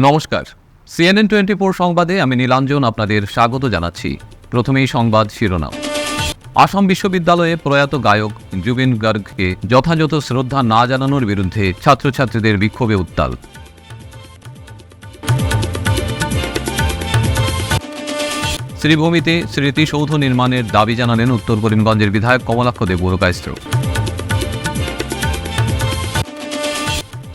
নমস্কার, CNN24 সংবাদে আমি নীলাঞ্জন আপনাদের স্বাগত জানাচ্ছি। প্রথমেই সংবাদ শিরোনাম। আসাম বিশ্ববিদ্যালয়ে প্রয়াত গায়ক জুবিন গার্গকে যথাযথ শ্রদ্ধা না জানানোর বিরুদ্ধে ছাত্রছাত্রীদের বিক্ষোভে উত্তাল। শ্রীভূমিতে স্মৃতিসৌধ নির্মাণের দাবি জানালেন উত্তর করিমগঞ্জের বিধায়ক কমলাক্ষ দেব বড়কায়স্থ।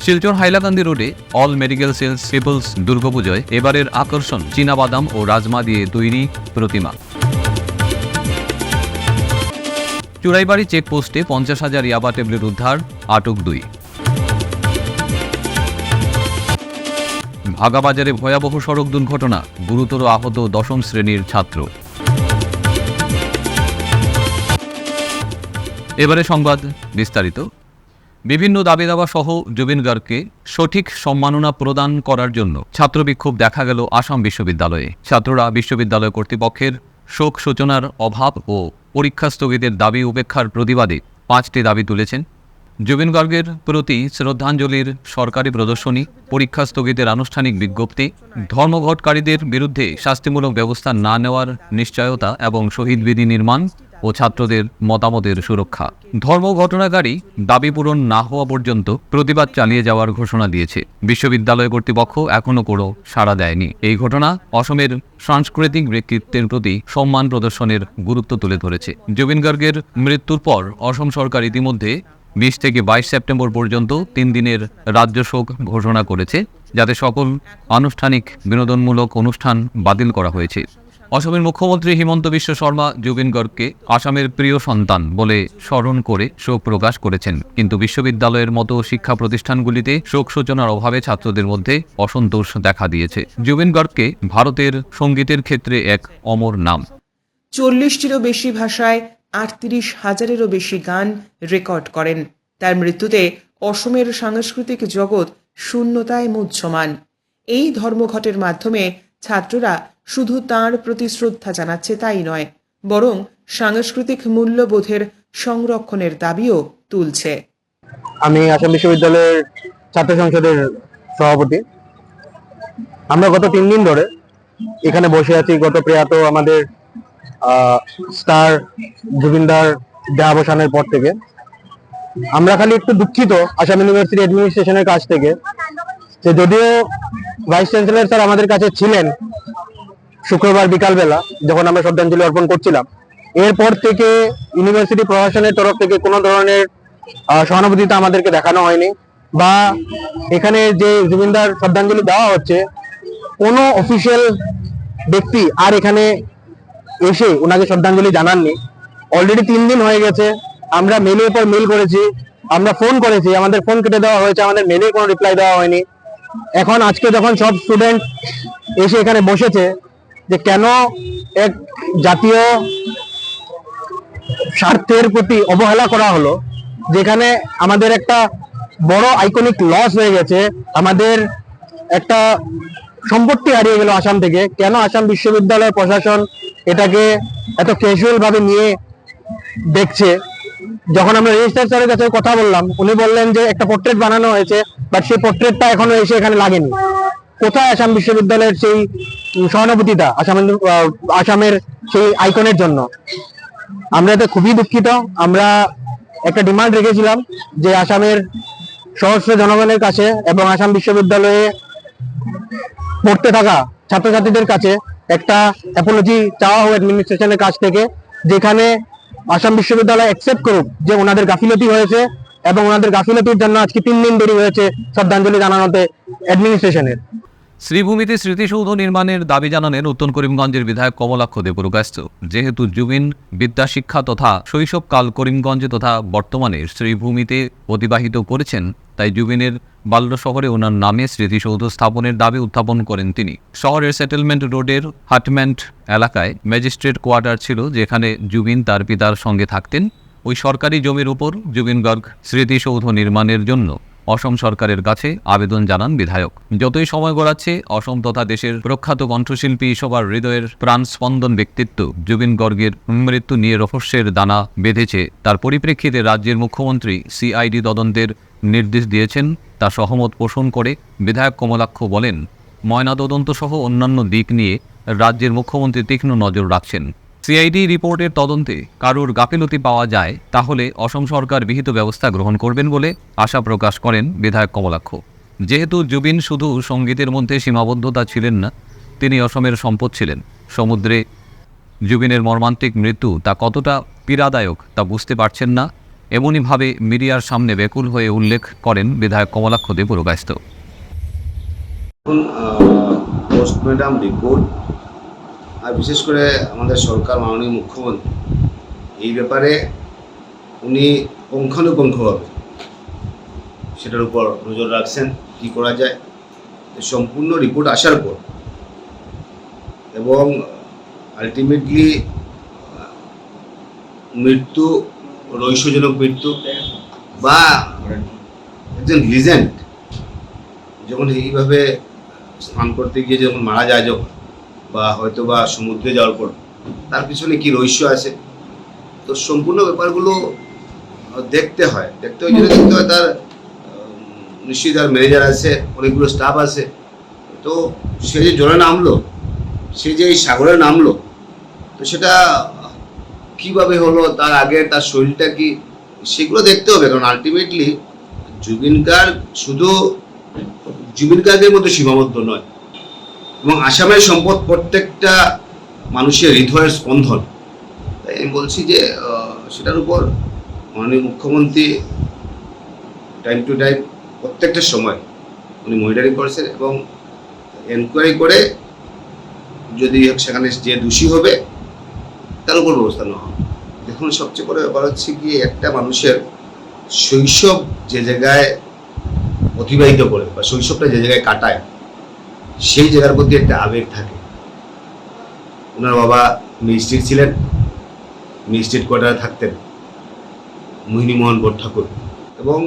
শিলচর হাইলাকান্দি রোডে অল মেডিকেল সেলস পিপলস দুর্গাপুজোয় এবারের আকর্ষণ চীনাবাদাম ও রাজমা দিয়ে তৈরি প্রতিমা। চুড়াইবাড়ি চেকপোস্টে 50,000 ইয়াবা ট্যাবলেট উদ্ধার, আটক 2। ভাগাবাজারে ভয়াবহ সড়ক দুর্ঘটনা, গুরুতর আহত 10ম শ্রেণীর ছাত্র। এবারে সংবাদ বিস্তারিত। বিভিন্ন দাবি দাওয়া সহ জুবিন গার্গকে সঠিক সম্মাননা প্রদান করার জন্য ছাত্র বিক্ষোভ দেখা গেল আসাম বিশ্ববিদ্যালয়ে। ছাত্ররা বিশ্ববিদ্যালয় কর্তৃপক্ষের শোক সূচনার অভাব ও পরীক্ষা স্থগিতের দাবি উপেক্ষার প্রতিবাদে 5টি দাবি তুলেছেন। জুবিন গার্গের প্রতি শ্রদ্ধাঞ্জলির সরকারি প্রদর্শনী, পরীক্ষা স্থগিতের আনুষ্ঠানিক বিজ্ঞপ্তি, ধর্মঘটকারীদের বিরুদ্ধে শাস্তিমূলক ব্যবস্থা না নেওয়ার নিশ্চয়তা এবং শহীদ বেদি নির্মাণ ও ছাত্রদের মতামতের সুরক্ষা। ধর্মঘটনাকারী দাবি পূরণ না হওয়া পর্যন্ত প্রতিবাদ চালিয়ে যাওয়ার ঘোষণা দিয়েছে। বিশ্ববিদ্যালয় কর্তৃপক্ষ এখনও কোনো সাড়া দেয়নি। এই ঘটনা অসমের সাংস্কৃতিক ব্যক্তিত্বের প্রতি সম্মান প্রদর্শনের গুরুত্ব তুলে ধরেছে। জুবিন গার্গের মৃত্যুর পর অসম সরকার ইতিমধ্যে 20 থেকে 22 সেপ্টেম্বর পর্যন্ত 3 দিনের রাজ্য শোক ঘোষণা করেছে, যাতে সকল আনুষ্ঠানিক বিনোদনমূলক অনুষ্ঠান বাতিল করা হয়েছে। অসমের মুখ্যমন্ত্রী হিমন্ত বিশ্ব শর্মা জুবিন গার্গকে আসামের প্রিয় সন্তান বলে স্মরণ করে শোক প্রকাশ করেছেন, কিন্তু বিশ্ববিদ্যালয়ের মতো শিক্ষা প্রতিষ্ঠানগুলিতে শোক সূচনার অভাবে ছাত্রদের মধ্যে অসন্তোষ দেখা দিয়েছে। জুবিন গার্গকে ভারতের সঙ্গীতের ক্ষেত্রে এক অমর নাম। 40টিরও বেশি ভাষায় 38,000-এরও বেশি গান রেকর্ড করেন। তার মৃত্যুতে অসমের সাংস্কৃতিক জগৎ শূন্যতায় মুহ্যমান। এই ধর্মঘটের মাধ্যমে ছাত্ররা শুধু তাঁর প্রতি শ্রদ্ধা জানাচ্ছে তাই নয়, বরং সাংস্কৃতিক মূল্যবোধের সংরক্ষণের দাবিও তুলছে। আমি আসাম বিশ্ববিদ্যালয়ের ছাত্র সংসদের সভাপতি। আমরা গত 3 দিন ধরে এখানে বসে আছি। গত প্রয়াত আমাদের স্টার জুবিনদার দেহাবসানের পর থেকে আমরা খালি একটু দুঃখিত আসাম ইউনিভার্সিটি অ্যাডমিনিস্ট্রেশনের কাছ থেকে, যে যদিও ভাইস চ্যান্সেলর স্যার আমাদের কাছে ছিলেন শুক্রবার বিকালবেলা যখন আমরা শ্রদ্ধাঞ্জলি অর্পণ করছিলাম, এরপর থেকে ইউনিভার্সিটি প্রশাসনের তরফ থেকে কোনো ধরনের সহানুভূতিতা আমাদেরকে দেখানো হয়নি, বা এখানে যে জুবিনদার শ্রদ্ধাঞ্জলি দেওয়া হচ্ছে কোনো অফিসিয়াল ব্যক্তি আর এখানে এসে ওনাকে শ্রদ্ধাঞ্জলি জানাননি। অলরেডি 3 দিন হয়ে গেছে। আমরা মেলের পর মেল করেছি, আমরা ফোন করেছি, আমাদের ফোন কেটে দেওয়া হয়েছে, আমাদের মেলে কোনো রিপ্লাই দেওয়া হয়নি। এখন আজকে যখন সব স্টুডেন্ট এসে এখানে বসেছে, যে কেন এক জাতীয় স্বার্থের প্রতি অবহেলা করা হলো, যেখানে আমাদের একটা বড় আইকনিক লস হয়ে গেছে, আমাদের একটা সম্পত্তি হারিয়ে গেল আসাম থেকে, কেন আসাম বিশ্ববিদ্যালয় প্রশাসন এটাকে এত ক্যাজুয়াল ভাবে নিয়ে দেখছে। যখন আমরা রেজিস্ট্রার স্যারের কাছে কথা বললাম, উনি বললেন যে একটা পোর্ট্রেট বানানো হয়েছে, বাট সেই পোর্ট্রেটটা এখনো এসে এখানে লাগেনি। কোথায় আসাম বিশ্ববিদ্যালয়ের সেই সহানুভূতিটা আসামের সেই আইকনের জন্য? আমরা এতে খুবই দুঃখিত। আমরা একটা ডিমান্ড রেখেছিলাম যে আসামের সহস্র জনগণের কাছে এবং আসাম বিশ্ববিদ্যালয়ে পড়তে থাকা ছাত্রছাত্রীদের কাছে একটা অ্যাপোলজি চাওয়া হোক অ্যাডমিনিস্ট্রেশনের কাছ থেকে, যেখানে আসাম বিশ্ববিদ্যালয় অ্যাকসেপ্ট করুক যে ওনাদের গাফিলতি হয়েছে এবং ওনাদের গাফিলতির জন্য আজকে 3 দিন দেরি হয়েছে শ্রদ্ধাঞ্জলি জানানোতে অ্যাডমিনিস্ট্রেশনের। শ্রীভূমিতে স্মৃতিসৌধ নির্মাণের দাবি জানালেন উত্তর করিমগঞ্জের বিধায়ক কমলাক্ষ দেব বড়কায়স্থ। যেহেতু জুবিন বিদ্যাশিক্ষা তথা শৈশবকাল করিমগঞ্জে তথা বর্তমানে শ্রীভূমিতে অতিবাহিত করেছেন, তাই জুবিনের বাল্য শহরে ওনার নামে স্মৃতিসৌধ স্থাপনের দাবি উত্থাপন করেন তিনি। শহরের সেটেলমেন্ট রোডের হাটমেন্ট এলাকায় ম্যাজিস্ট্রেট কোয়ার্টার ছিল, যেখানে জুবিন তার পিতার সঙ্গে থাকতেন। ওই সরকারি জমির উপর জুবিন গার্গ স্মৃতিসৌধ নির্মাণের জন্য অসম সরকারের কাছে আবেদন জানান বিধায়ক। যতই সময় গড়াচ্ছে, অসম তথা দেশের প্রখ্যাত কণ্ঠশিল্পী সবার হৃদয়ের প্রাণস্পন্দন ব্যক্তিত্ব জুবিন গার্গের মৃত্যু নিয়ে রহস্যের দানা বেঁধেছে। তার পরিপ্রেক্ষিতে রাজ্যের মুখ্যমন্ত্রী সিআইডি তদন্তের নির্দেশ দিয়েছেন তা সহমত পোষণ করে বিধায়ক কমলাক্ষ বলেন, ময়নাতদন্ত সহ অন্যান্য দিক নিয়ে রাজ্যের মুখ্যমন্ত্রী তীক্ষ্ণ নজর রাখছেন। সিআইডি রিপোর্টের তদন্তে কারোর গাফিলতি পাওয়া যায় তাহলে অসম সরকার বিহিত ব্যবস্থা গ্রহণ করবেন বলে আশা প্রকাশ করেন বিধায়ক কমলাক্ষ। যেহেতু জুবিন শুধু সঙ্গীতের মধ্যে সীমাবদ্ধতা ছিলেন না, তিনি অসমের সম্পদ ছিলেন। সমুদ্রে জুবিনের মর্মান্তিক মৃত্যু তা কতটা পীড়াদায়ক তা বুঝতে পারছেন না, এমনইভাবে মিডিয়ার সামনে ব্যাকুল হয়ে উল্লেখ করেন বিধায়ক কমলাক্ষ দে পুরকায়স্থ। পোস্টমর্টম রিপোর্ট আর বিশেষ করে আমাদের সরকার মাননীয় মুখ্যমন্ত্রী এই ব্যাপারে উনি পুঙ্খানুপুঙ্খভাবে সেটার উপর নজর রাখছেন কী করা যায়। সম্পূর্ণ রিপোর্ট আসার পর এবং আলটিমেটলি মৃত্যু রহস্যজনক মৃত্যু বা একজন লিজেন্ড যখন এইভাবে স্নান করতে গিয়ে যখন মারা যায় যখন বা হয়তো বা সমুদ্রে যাওয়ার পর তার পিছনে কি রহস্য আছে, তো সম্পূর্ণ ব্যাপারগুলো দেখতে হয় তার নিশ্চয়ই তার ম্যানেজার আছে, অনেকগুলো স্টাফ আছে। তো সে যে জলে নামলো, সে যে এই সাগরে নামলো, তো সেটা কিভাবে হলো, তার আগে তার শরীরটা কি, সেগুলো দেখতে হবে। কারণ আলটিমেটলি জুবিন গার্গ শুধু জুবিন গার্গের মধ্যে সীমাবদ্ধ নয়, এবং আসামের সম্পদ প্রত্যেকটা মানুষের হৃদয়ের স্পন্দন। তাই আমি বলছি যে সেটার উপর মাননীয় মুখ্যমন্ত্রী টাইম টু টাইম প্রত্যেকটা সময় উনি মনিটরিং করেছেন এবং এনকোয়ারি করে যদি সেখানে যে দোষী হবে তার উপর ব্যবস্থা নেওয়া হবে। দেখুন, সবচেয়ে বড় ব্যাপার হচ্ছে কি, একটা মানুষের শৈশব যে জায়গায় অতিবাহিত করে বা শৈশবটা যে জায়গায় কাটায়, সেই জায়গার প্রতি একটা আবেগ থাকে। ওনার বাবা ম্যাজিস্ট্রেট ছিলেন, ম্যাজিস্ট্রেট কোয়ার্টারে থাকতেন মোহিনী মোহন বড়ঠাকুর, এবং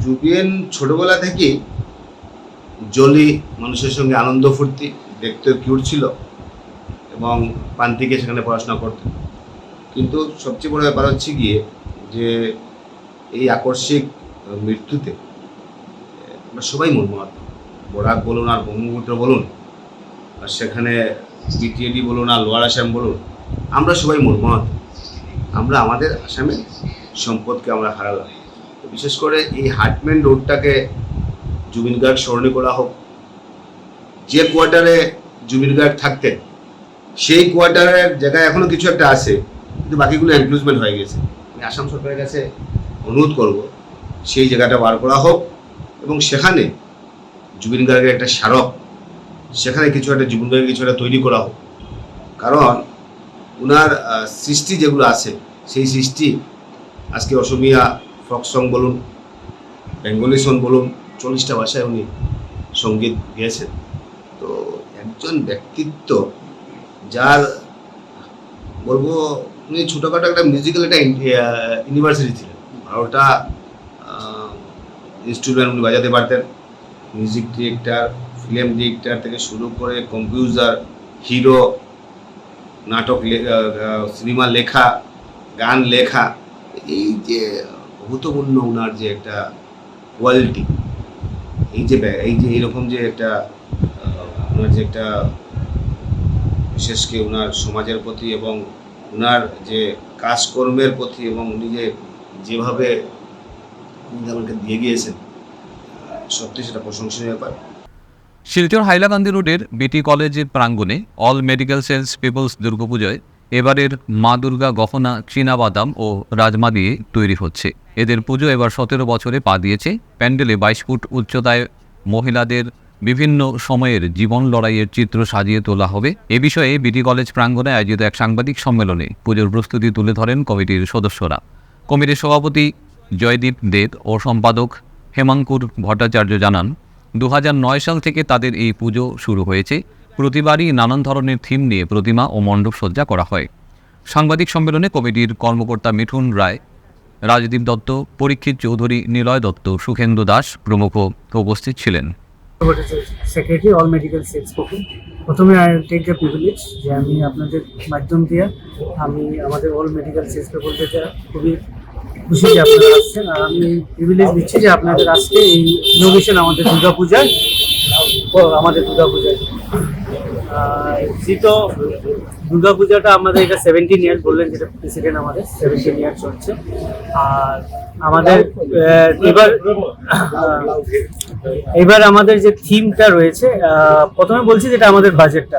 জুবিন ছোটবেলা থেকেই জলি, মানুষের সঙ্গে আনন্দ ফুর্তি, দেখতে কিউট ছিল এবং প্রান্তিকে সেখানে পড়াশোনা করতেন। কিন্তু সবচেয়ে বড় ব্যাপার হচ্ছে গিয়ে যে এই আকস্মিক মৃত্যুতে আমরা সবাই মর্মাহত। বরাক বলুন আর ব্রহ্মপুত্র বলুন, আর সেখানে বিটিএডি বলুন আর লোয়ার আসাম বলুন, আমরা সবাই মর্মাহত। আমরা আমাদের আসামের সম্পদকে আমরা হারালাম। বিশেষ করে এই হার্টম্যান রোডটাকে জুবিন গার্গ স্মরণে করা হোক। যে কোয়ার্টারে জুবিন গার্গ থাকতেন সেই কোয়ার্টারের জায়গায় এখনো কিছু একটা আছে, কিন্তু বাকিগুলো এনক্লোজমেন্ট হয়ে গেছে। আমি আসাম সরকারের কাছে অনুরোধ করব সেই জায়গাটা বার করা হোক এবং সেখানে জুবিন গার্গের একটা স্মারক, সেখানে কিছু একটা জুবিন গার্গের কিছু একটা তৈরি করা হোক। কারণ ওনার সৃষ্টি যেগুলো আছে, সেই সৃষ্টি আজকে অসমিয়া ফক সং বলুন, বেঙ্গলি সং বলুন, 40টা ভাষায় উনি সঙ্গীত গেয়েছেন। তো একজন ব্যক্তিত্ব যার বলবো, উনি ছোটোখাটো একটা মিউজিক্যাল একটা ইউনিভার্সিটি ছিলেন, 12টা ইনস্ট্রুমেন্ট উনি বাজাতে পারতেন। মিউজিক ডিরেক্টর, ফিল্ম ডিরেক্টর থেকে শুরু করে কম্পিউটার, হিরো, নাটক, সিনেমা লেখা, গান লেখা, এই যে অভূতপূর্ণ ওনার যে একটা কোয়ালিটি, এই যে এইরকম যে একটা ওনার যে একটা বিশেষ করে ওনার সমাজের প্রতি এবং ওনার যে কাজকর্মের প্রতি, এবং উনি যেভাবে আমাকে দিয়ে গিয়েছেন, সত্যি সেটা প্রশংসনীয় ব্যাপার। শিলচর হাইলাকান্দি রোডের বিটি কলেজের প্রাঙ্গণে অল মেডিকেল সেন্স পিপলস দুর্গাপুজোয় এবারের মা দুর্গা গহনা চীনাবাদাম ও রাজমা দিয়ে তৈরি হচ্ছে। এদের পুজো এবার 17 বছরে পা দিয়েছে। প্যান্ডেলে 22 ফুট উচ্চতায় মহিলাদের বিভিন্ন সময়ের জীবন লড়াইয়ের চিত্র সাজিয়ে তোলা হবে। এ বিষয়ে বিটি কলেজ প্রাঙ্গণে আয়োজিত এক সাংবাদিক সম্মেলনে পুজোর প্রস্তুতি তুলে ধরেন কমিটির সদস্যরা। কমিটির সভাপতি জয়দীপ দেব ও সম্পাদক হেমাঙ্কুর ভট্টাচার্য জানান, 2009 সাল থেকে তাদের এই পুজো শুরু হয়েছে। প্রতিবারই নানান ধরনের থিম নিয়ে প্রতিমা ও মণ্ডপ সজ্জা করা হয়। সাংবাদিক সম্মেলনে কমিটির কর্মকর্তা মিঠুন রায়, রাজদীপ দত্ত, পরীক্ষিত চৌধুরী, নিলয় দত্ত, সুখেন্দু দাস প্রমুখ উপস্থিত ছিলেন। Secretary all medical sales people. প্রথমে আই টেক দ্য প্রিভিলেজ যে আমি আপনাদের মাধ্যম দিয়ে আমি আমাদের অল মেডিকেল সেলস পিপলকে খুবই খুশি যে আপনারা আসছেন, আর আমি প্রিভিলেজ দিচ্ছি যে আপনাদের আজকে এই ইনোভেশন আমাদের দুর্গাপূজায় যেহেতু দুর্গাপূজাটা আমাদের এটা 17 ইয়ার বললেন, যেটা প্রেসিডেন্ট আমাদের 17 ইয়ার চলছে। আর আমাদের এবার আমাদের যে থিমটা রয়েছে, প্রথমে বলছি যেটা আমাদের বাজেটটা,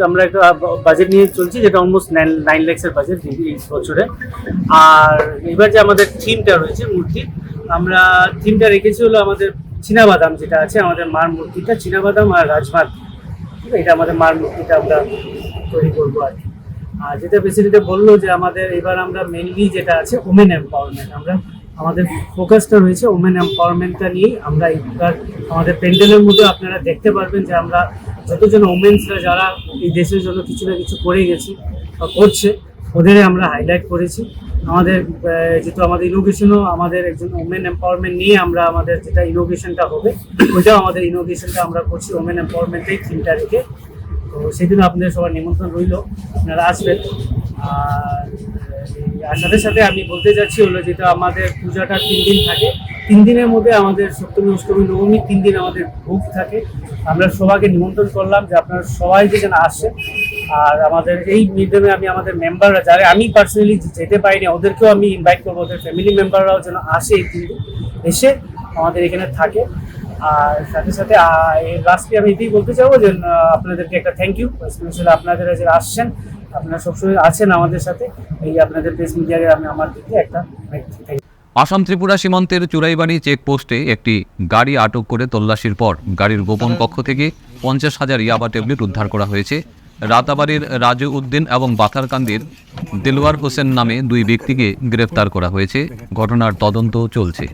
আমরা একটা বাজেট নিয়ে চলছি যেটা অলমোস্ট 9 লাখের বাজেট এই বছরে। আর এবার যে আমাদের থিমটা রয়েছে মূর্তি, আমরা থিমটা রেখেছি হলো আমাদের চীনাবাদাম, যেটা আছে আমাদের মার মূর্তিটা চীনাবাদাম আর রাজমাত, এটা আমাদের মার মূর্তিটা আমরা তৈরি করবো আর কি। আর যেটা প্রেসিডেন্টে বললো যে আমাদের এবার আমরা মেনলি যেটা আছে ওমেন এম্পাওয়ারমেন্ট, আমাদের ফোকাসটা রয়েছে ওমেন এম্পাওয়ারমেন্টটা নিয়েই। আমরা এবার আমাদের প্যান্ডেলের মধ্যে আপনারা দেখতে পারবেন যে আমরা যতজন ওমেন্সরা যারা এই দেশের জন্য কিছু না কিছু করে গেছি বা করছে, ওদের আমরা হাইলাইট করেছি। আমাদের যেহেতু আমাদের ইনোভেশনও আমাদের একজন ওমেন এম্পাওয়ারমেন্ট নিয়ে আমরা আমাদের যেটা ইনোভেশনটা হবে, ওইটাও আমাদের ইনোভেশনটা আমরা করছি ওমেন এম্পাওয়ারমেন্টেই থিমটা রেখে। তো সেদিন আপনাদের সবার নিমন্ত্রণ রইল, আপনারা আসবেন। আর সাথে সাথে আমি বলতে যাচ্ছি হলো, যেটা আমাদের পূজাটা 3 দিন থাকে, 3 দিনের মধ্যে আমাদের সপ্তমী অষ্টমী নবমী 3 দিন আমাদের ভোগ থাকে। আমরা সবাইকে নিমন্ত্রণ করলাম যে আপনারা সবাই যেন আসেন। আর আমাদের এই মিডিয়ামে আমি আমাদের মেম্বাররা যারা আমি পার্সোনালি যেতে পারিনি, ওদেরকেও আমি ইনভাইট করবো, ওদের ফ্যামিলি মেম্বাররাও যেন আসে এই 3 দিন, এসে আমাদের এখানে থাকে। আর সাথে সাথে লাস্টলি আমি এটাই বলতে চাবো যে আপনাদেরকে একটা থ্যাংক ইউ, স্পেশালি আপনারা যারা আসছেন, আপনারা সবসময় আছেন আমাদের সাথে। এই আপনাদের প্রেস মিডিয়াকে আমি আমার দিকে একটা থ্যাংক ইউ। আসাম ত্রিপুরা সীমান্তের চুরাইবাড়ি চেকপোস্টে একটি গাড়ি আটক করে তল্লাশির পর গাড়ির গোপন কক্ষ থেকে 50,000 ইয়াবা ট্যাবলেট উদ্ধার করা হয়েছে। রাতাবাড়ির রাজু উদ্দিন এবং বাথারকান্দির দিলওয়ার হোসেন নামে 2 ব্যক্তিকে গ্রেফতার করা হয়েছে। ঘটনার তদন্ত চলছে।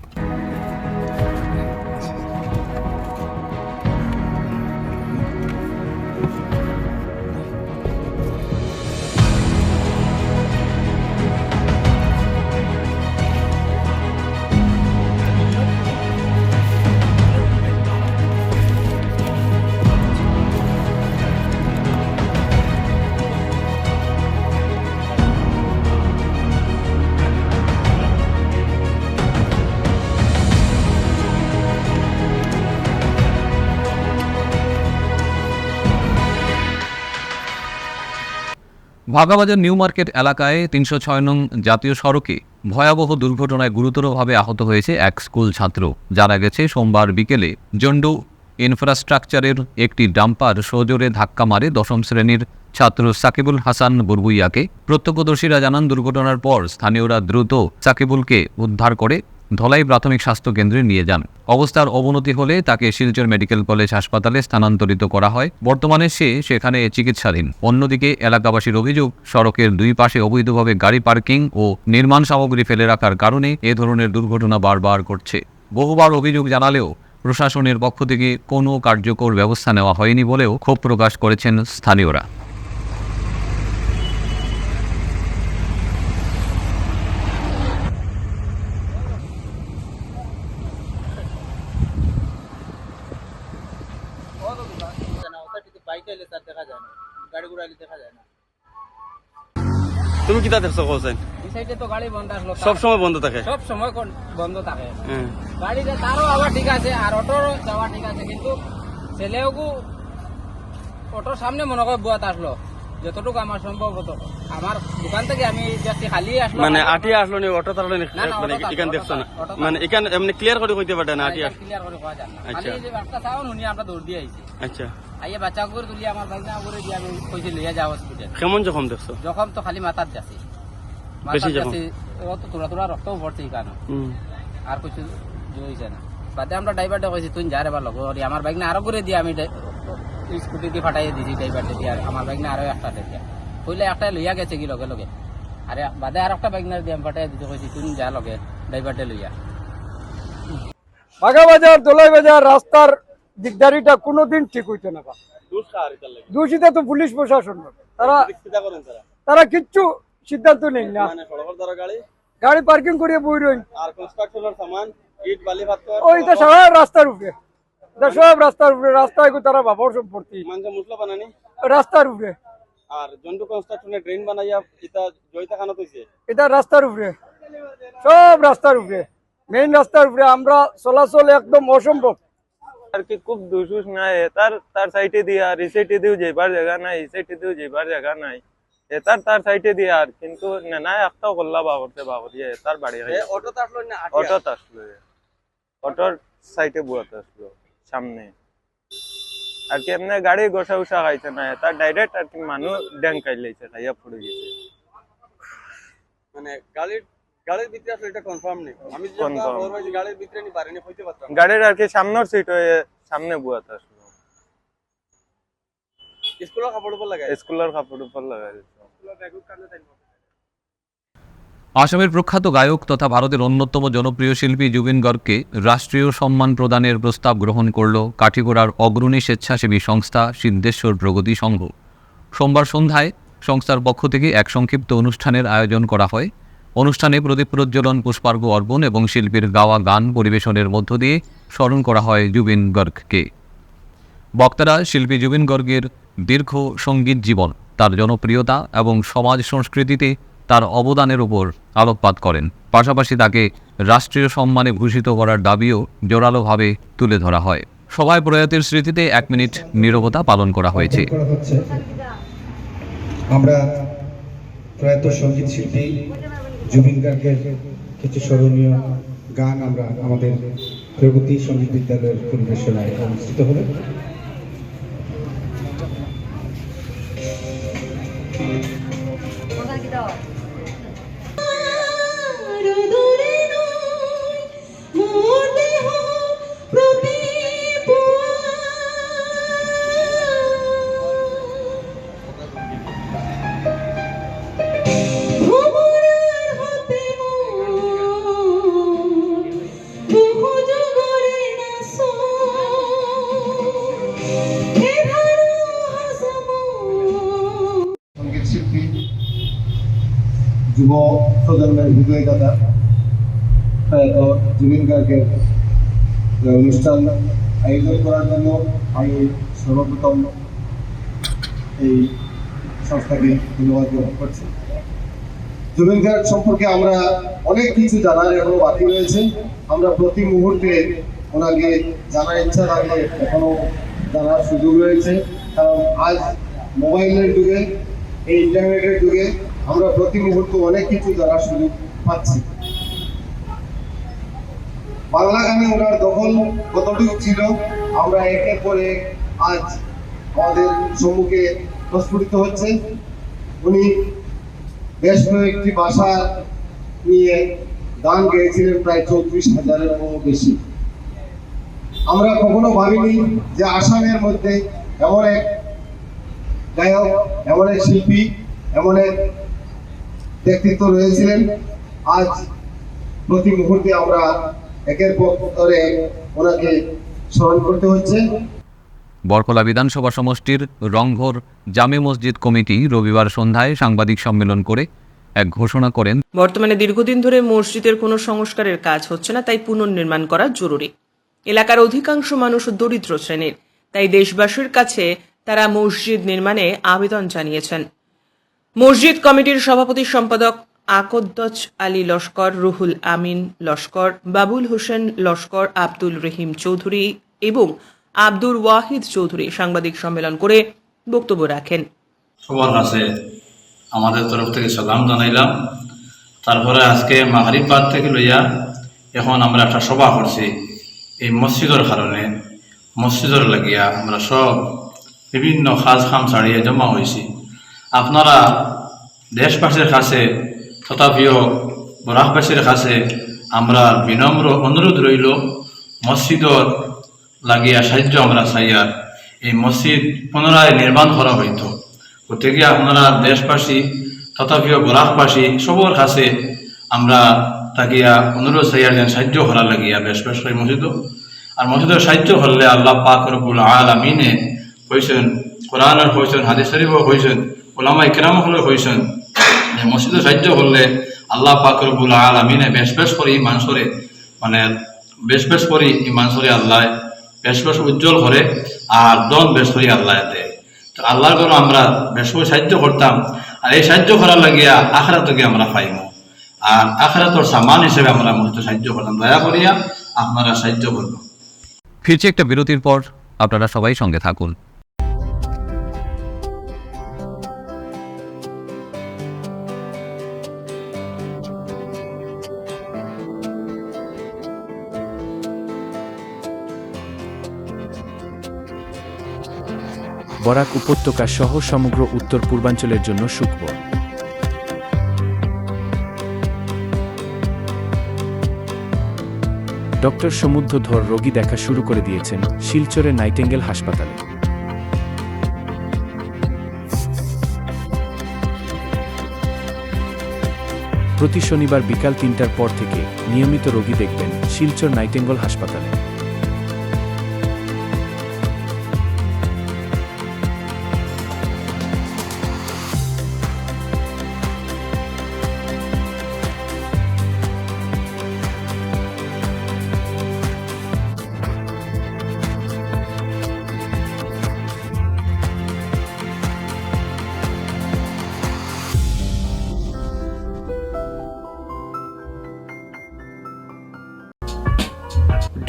ভাগাবাজার নিউ মার্কেট এলাকায় 306 নং জাতীয় সড়কে ভয়াবহ দুর্ঘটনায় গুরুতরভাবে আহত হয়েছে এক স্কুল ছাত্র। জানা গেছে সোমবার বিকেলে জন্ডু ইনফ্রাস্ট্রাকচারের একটি ডাম্পার সজোরে ধাক্কা মারে 10ম শ্রেণীর ছাত্র সাকিবুল হাসান বুরবুইয়াকে। প্রত্যক্ষদর্শীরা জানান দুর্ঘটনার পর স্থানীয়রা দ্রুত সাকিবুলকে উদ্ধার করে ধলাই প্রাথমিক স্বাস্থ্য কেন্দ্রে নিয়ে যান। অবস্থার অবনতি হলে তাকে শিলচর মেডিকেল কলেজ হাসপাতালে স্থানান্তরিত করা হয়। বর্তমানে সে সেখানে চিকিৎসাধীন। অন্যদিকে এলাকাবাসীর অভিযোগ, সড়কের 2 পাশে অবৈধভাবে গাড়ি পার্কিং ও নির্মাণ সামগ্রী ফেলে রাখার কারণে এ ধরনের দুর্ঘটনা বারবার ঘটছে। বহুবার অভিযোগ জানালেও প্রশাসনের পক্ষ থেকে কোনো কার্যকর ব্যবস্থা নেওয়া হয়নি বলেও ক্ষোভ প্রকাশ করেছেন স্থানীয়রা। তুমি কিতা দেখছো কোসেন? এই সাইডে তো গাড়ি বন্ধ আসলো, সব সময় বন্ধ থাকে। সব সময় বন্ধ থাকে। গাড়িটা তারও আবার ঠিক আছে, আর অটোর যাওয়া ঠিক আছে, কিন্তু ছেলেও অটোর সামনে মনে করে বুয়াত আসলো। যতটুকু আমার সম্ভব হতো, আমার দোকান থেকে আমি জাস্ট খালি আসলো, মানে আটি আসলো নি অটো তারলে মানে এখান দেখছো না, মানে এখান এমনি ক্লিয়ার করে কইতে পারে না আটি আসলো ক্লিয়ার করে কওয়া যায় না। আচ্ছা। খালি যে রাস্তা চাও নুনি আমরা দৌড় দিয়ে আইছি। আচ্ছা, আইয়ে বাচ্চা করে তুলি আমার বাইক না করে দিয়ে আমি কইছি লইয়া যাও হসপিটাল। কেমন জখম দেখছো? যখন তো খালি মাথার যাচ্ছে, বেশি মাথার জখম? যাচ্ছে, অত তোরা রক্তও ভরছে কেন, আর কিছু হইছে না। বাদে আমরা ড্রাইভারটা কইছি তুই যা রে বা লগ আমার বাইক না আরো করে দিয়ে আমি স্কুটি দিয়ে ফাটাইয়ে দিছি ড্রাইভারটা দিয়ে, আর আমার বাইক না আরো একটা দিয়ে কইলে একটা লইয়া গেছে কি লগে লগে, আরে বাদে আর একটা বাইক না দিয়ে আমি ফাটাইয়ে দিতে কইছি তুই যা লগে ড্রাইভারটা লইয়া। বাগাবাজার দোলাই বাজার রাস্তার দিকদারিটা কোনোদিন ঠিক হইতে না। দোষী তো পুলিশ প্রশাসন, তারা কিচ্ছু সিদ্ধান্ত নেই না। গাড়ি পার্কিং করিয়ে বই রই, ওইটা সারা রাস্তার উপরে, সব রাস্তার উপরে, রাস্তায় তারা বাবার সম্পত্তি রাস্তার উপরে। আর জন্টু কনস্ট্রাকশনে ড্রেন বানাইয়া এটা জয়তা খানা হইছে, এটা রাস্তার উপরে। সব রাস্তার উপরে, মেইন রাস্তার উপরে আমরা চলাচল একদম অসম্ভব। আর কি খুব দুসুস নাই তার সাইডে দিয়ে আর এই সাইডে দিয়েও যাইবার জায়গা নাই, এই সাইডে দিয়েও যাইবার জায়গা নাই, তার সাইডে দিয়ে আর কিন্তু না একটাও করলা বাবরিয়ে তার বাড়ি অটোতে আসলো, অটোর সাইডে বুয়াতে আসলো সামনে আর কি এমনি গাড়ি গোসা উষা খাইছে না, তার ডাইরেক্ট আর কি মানুষ ড্যাং খাই লাইছে, খাইয়া পড়ে গেছে। মানে গাড়ির ভিতরে আসলে এটা কনফার্ম নেই, আমি গাড়ির ভিতরে নি পারিনি হইতে পারতাম। গাড়ির আর কি সামনের সিট হয়ে সামনে বুয়াতে আসলো, স্কুলের কাপড় উপর লাগাই, স্কুলের কাপড় উপর লাগাই। আসামের প্রখ্যাত গায়ক তথা ভারতের অন্যতম জনপ্রিয় শিল্পী জুবিন গর্গকে রাষ্ট্রীয় সম্মান প্রদানের প্রস্তাব গ্রহণ করল কাঠিগোড়ার অগ্রণী স্বেচ্ছাসেবী সংস্থা সিদ্ধেশ্বর প্রগতি সংঘ। সোমবার সন্ধ্যায় সংস্থার পক্ষ থেকে এক সংক্ষিপ্ত অনুষ্ঠানের আয়োজন করা হয়। অনুষ্ঠানে প্রদীপ প্রজ্বলন, পুষ্পার্ঘ অর্পণ এবং শিল্পীর গাওয়া গান পরিবেশনের মধ্য দিয়ে স্মরণ করা হয় জুবিন গর্গকে। বক্তারা শিল্পী জুবিন গর্গের দীর্ঘ সঙ্গীত জীবন, তার জনপ্রিয়তা এবং সমাজ সংস্কৃতিতে তার অবদানের উপর আলোকপাত করেন। পাশাপাশি তাকে রাষ্ট্রীয় সম্মানে ভূষিত করার দাবিও জোরালোভাবে তুলে ধরা হয়। সভায় প্রয়াতের স্মৃতিতে 1 মিনিট নীরবতা পালন করা হয়েছে। আমরা প্রয়াত সঙ্গীত শিল্পী জুবিন গার্গের কিছু স্মরণীয় গান আমরা আমাদের প্রগতি সঙ্গীত বিদ্যালয়ের পরিবেশনায় অনুষ্ঠিত হলো। যুব প্রজন্মের হৃদয়দাতা প্রয়াত জুবিন গার্গের অনুষ্ঠান আয়োজন করার জন্য আমি সর্বপ্রথম এই সংস্থাকে ধন্যবাদ জ্ঞাপন করছি। জুবিন গার্গ সম্পর্কে আমরা অনেক কিছু জানার এখনো বাকি রয়েছে। আমরা প্রতি মুহূর্তে ওনাকে জানার ইচ্ছা থাকলে এখনো জানার সুযোগ রয়েছে, কারণ আজ মোবাইলের যুগে, এই ইন্টারনেটের যুগে আমরা প্রতি মুহূর্তে অনেক কিছু জানার সুযোগ পাচ্ছি। বাংলা গানে ওনার দখল কতটুকু ছিল আমরা একের পর এক আজ আমাদের সম্মুখে প্রস্ফুটিত হচ্ছে। উনি বেশ কয়েকটি ভাষা নিয়ে গান গেয়েছিলেন, প্রায় 34,000-এরও বেশি। আমরা কখনো ভাবিনি যে আসামের মধ্যে এমন এক গায়ক, এমন এক শিল্পী, এমন এক ব্যক্তিত্ব রয়েছিলেন। আজ প্রতি মুহূর্তে আমরা একের পর এক ওনাকে স্মরণ করতে হচ্ছে। বরকলা বিধানসভা সমষ্টির রংঘর জামে মসজিদ কমিটি রবিবার সন্ধ্যায় সাংবাদিক সম্মেলন করে এক ঘোষণা করেন, বর্তমানে দীর্ঘদিন ধরে মসজিদের কোনো সংস্কারের কাজ হচ্ছে না, তাই পুনর্নির্মাণ করা জরুরি। এলাকার অধিকাংশ মানুষ দরিদ্র শ্রেণীর, তাই দেশবাসীর কাছে তারা মসজিদ নির্মাণে আবেদন জানিয়েছেন। মসজিদ কমিটির সভাপতি সম্পাদক আকদ্দচ আলী লস্কর, রুহুল আমিন লস্কর, বাবুল হোসেন লস্কর, আব্দুল রহিম চৌধুরী এবং আব্দুর ওয়াহিদ চৌধুরী সাংবাদিক সম্মেলন করে বক্তব্য রাখেন। সবার কাছে আমাদের তরফ থেকে সালাম জানাইলাম। তারপরে আজকে মাগরিব বাদ থেকে লইয়া এখন আমরা একটা সভা করছি এই মসজিদের কারণে। মসজিদের লাগিয়া আমরা সব বিভিন্ন কাজ কাম ছাড়িয়ে জমা হয়েছি। আপনারা দেশবাসীর কাছে তথাপিও বরাকবাসীর কাছে আমরা বিনম্র অনুরোধ রইল, মসজিদর লাগিয়া সাহায্য আমরা চাইয়ার এই মসজিদ পুনরায় নির্মাণ করা হইত। গতিকে আপনারা দেশবাসী তথাপিও বরাকবাসী সবর কাছে আমরা তাকিয়া অনুরোধ চাইয়ার যেন সাহায্য করার লাগিয়া বেশ বেশ করে মসজিদ। আর মসজিদের সাহায্য করলে আল্লাহ পাক রব্বুল আলামিনে হয়েছেন, কোরআনের হয়েছেন, হাদিস শরীফও হয়েছেন, ওলামা ইকরাম হলে হয়েছেন, মসজিদের সাহায্য করলে আল্লাহ পাক রব্বুল আলামিনে বেশ বেশ করে মানুষরে মানে বেশ বেশ করে মানুষরে আল্লাহ বেশ বেশ উজ্জ্বল করে আর দন বেশ করে আল্লাহ দেয়। তো আল্লাহর ঘরে আমরা বেশ করে সাহায্য করতাম, আর এই সাহায্য করার লাগিয়া আখরাতকে আমরা পাইমো। আর আখিরাতর সামান হিসেবে আমরা মূলত সাহায্য করলাম। দয়া করিয়া আপনারা সাহায্য করবেন। ফিরছে একটা বিরতির পর, আপনারা সবাই সঙ্গে থাকুন। বরাক উপত্যকা সহ সমগ্র উত্তর পূর্বাঞ্চলের জন্য সুখবর। ডক্টর সমুদ্র ধর রোগী দেখা শুরু করে দিয়েছেন শিলচরের নাইটেঙ্গেল হাসপাতালে। প্রতি শনিবার বিকাল ৩টার পর থেকে নিয়মিত রোগী দেখবেন শিলচর নাইটেঙ্গেল হাসপাতালে।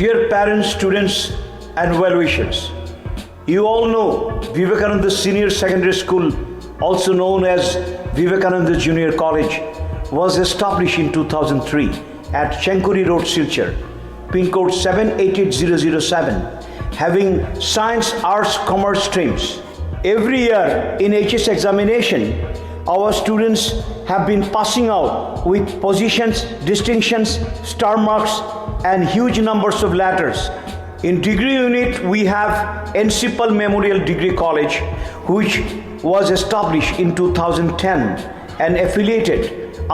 Dear parents, students, and well-wishers, you all know Vivekananda Senior Secondary School, also known as Vivekananda Junior College, was established in 2003 at Chenkuri Road, Silchar, pin code 788007, having science, arts, commerce streams. Every year in HS examination, our students have been passing out with positions, distinctions, star marks, and huge numbers of letters. In degree unit, we have Encipal Memorial Degree College, which was established in 2010 and affiliated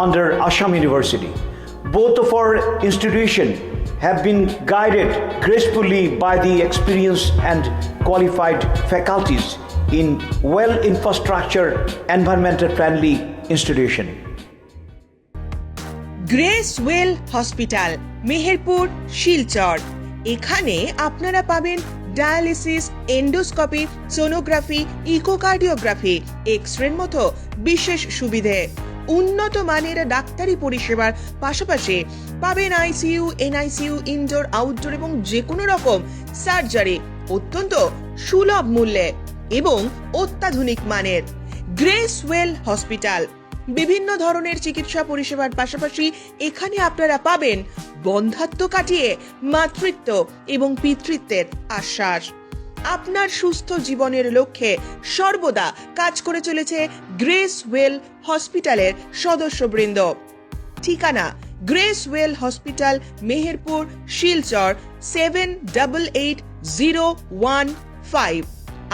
under Assam University. Both of our institutions have been guided gracefully by the experienced and qualified faculties in well-infrastructure, environmental-friendly institution. Grace well hospital, Meherpur, Silchar. এখানে আপনারা পাবেন dialysis, endoscopy, sonography, echocardiography, এক্স-রের মতো বিশেষ সুবিধে। উন্নত মানের ডাক্তারি পরিষেবার পাশাপাশি পাবেন আইসিইউ, এনআইসিইউ, ইনডোর, আউটডোর এবং যে কোনো রকম সার্জারি অত্যন্ত সুলভ মূল্যে এবং অত্যাধুনিক মানের। গ্রেস ওয়েল হসপিটাল বিভিন্ন ধরনের চিকিৎসা পরিষেবার পাশাপাশি এখানে আপনারা পাবেন বন্ধ্যাত্ব কাটিয়ে মাতৃত্ব এবং পিতৃত্বের আশ্বাস। আপনার সুস্থ জীবনের লক্ষ্যে সর্বদা কাজ করে চলেছে গ্রেস ওয়েল হসপিটালের সদস্যবৃন্দ। ঠিকানা grace well hospital, Meherpur, Silchar 788015।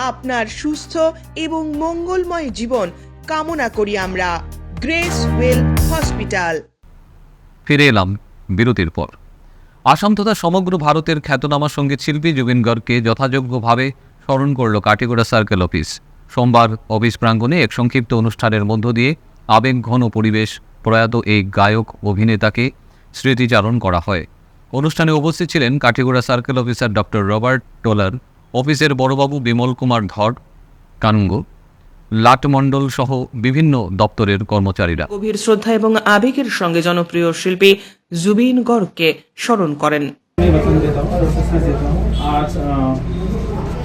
আপনার সুস্থ এবং মঙ্গলময় জীবন কামনা করি আমরা। Grace well hospital. ফিরে এলাম বিরতির পর। আসাম তথা সমগ্র ভারতের খ্যাতনামা সঙ্গীত শিল্পী জুবিন গর্গকে যথাযোগ্যভাবে স্মরণ করল কাটিগড়া সার্কেল অফিস। সোমবার অফিস প্রাঙ্গণে এক সংক্ষিপ্ত অনুষ্ঠানের মধ্য দিয়ে আবেগঘন পরিবেশ প্রয়াত এই গায়ক অভিনেতাকে স্মৃতিচারণ করা হয়। অনুষ্ঠানে উপস্থিত ছিলেন Katigorah circle officer doctor Robert taller, অফিসের বড়বাবু বিমল কুমার ধর কানুঙ্গ, লাটমণ্ডল সহ বিভিন্ন দপ্তরের কর্মচারীরা। গভীর শ্রদ্ধা এবং আবেগের সঙ্গে জনপ্রিয় শিল্পী জুবিন গর্গকে স্মরণ করেন। आज